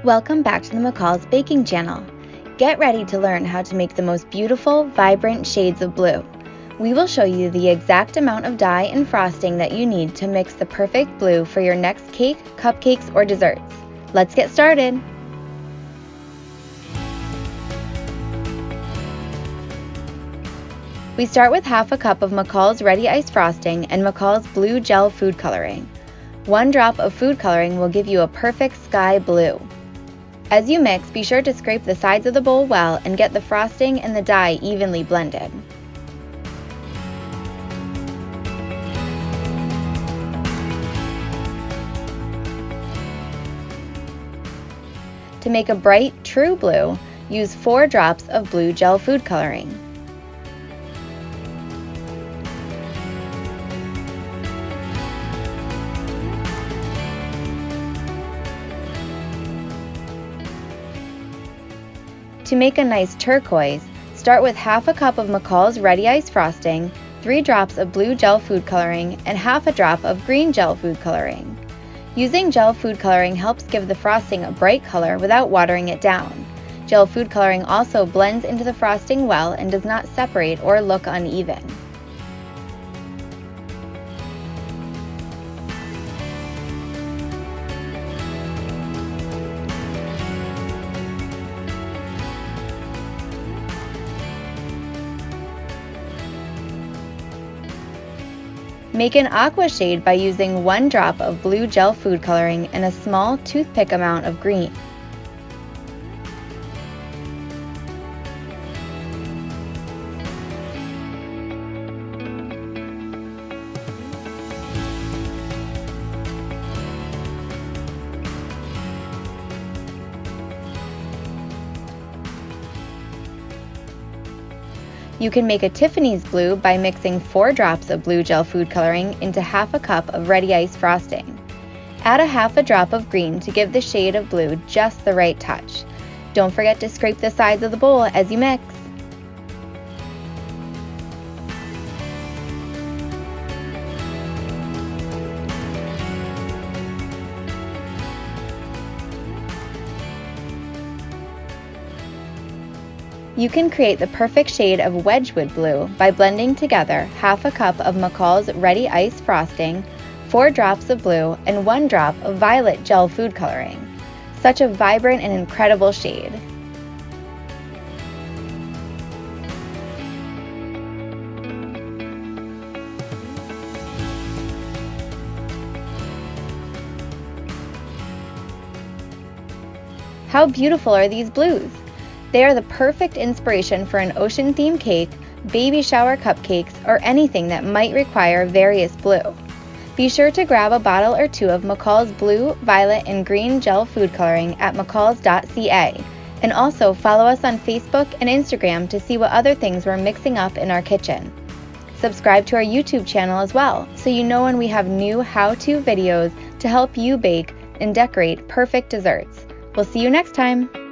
Welcome back to the McCall's baking channel. Get ready to learn how to make the most beautiful, vibrant shades of blue. We will show you the exact amount of dye and frosting that you need to mix the perfect blue for your next cake, cupcakes, or desserts. Let's get started. We start with half a cup of McCall's ReadyIce frosting and McCall's blue gel food coloring. 1 drop of food coloring will give you a perfect sky blue. As you mix, be sure to scrape the sides of the bowl well and get the frosting and the dye evenly blended. To make a bright, true blue, use 4 drops of blue gel food coloring. To make a nice turquoise, start with half a cup of McCall's ReadyIce frosting, 3 drops of blue gel food coloring, and half a drop of green gel food coloring. Using gel food coloring helps give the frosting a bright color without watering it down. Gel food coloring also blends into the frosting well and does not separate or look uneven. Make an aqua shade by using 1 drop of blue gel food coloring and a small toothpick amount of green. You can make a Tiffany's blue by mixing 4 drops of blue gel food coloring into half a cup of ReadyIce frosting. Add a half a drop of green to give the shade of blue just the right touch. Don't forget to scrape the sides of the bowl as you mix. You can create the perfect shade of Wedgewood blue by blending together half a cup of McCall's ReadyIce frosting, 4 drops of blue, and 1 drop of violet gel food coloring. Such a vibrant and incredible shade. How beautiful are these blues? They are the perfect inspiration for an ocean-themed cake, baby shower cupcakes, or anything that might require various blue. Be sure to grab a bottle or 2 of McCall's blue, violet, and green gel food coloring at mccalls.ca, and also follow us on Facebook and Instagram to see what other things we're mixing up in our kitchen. Subscribe to our YouTube channel as well, so you know when we have new how-to videos to help you bake and decorate perfect desserts. We'll see you next time!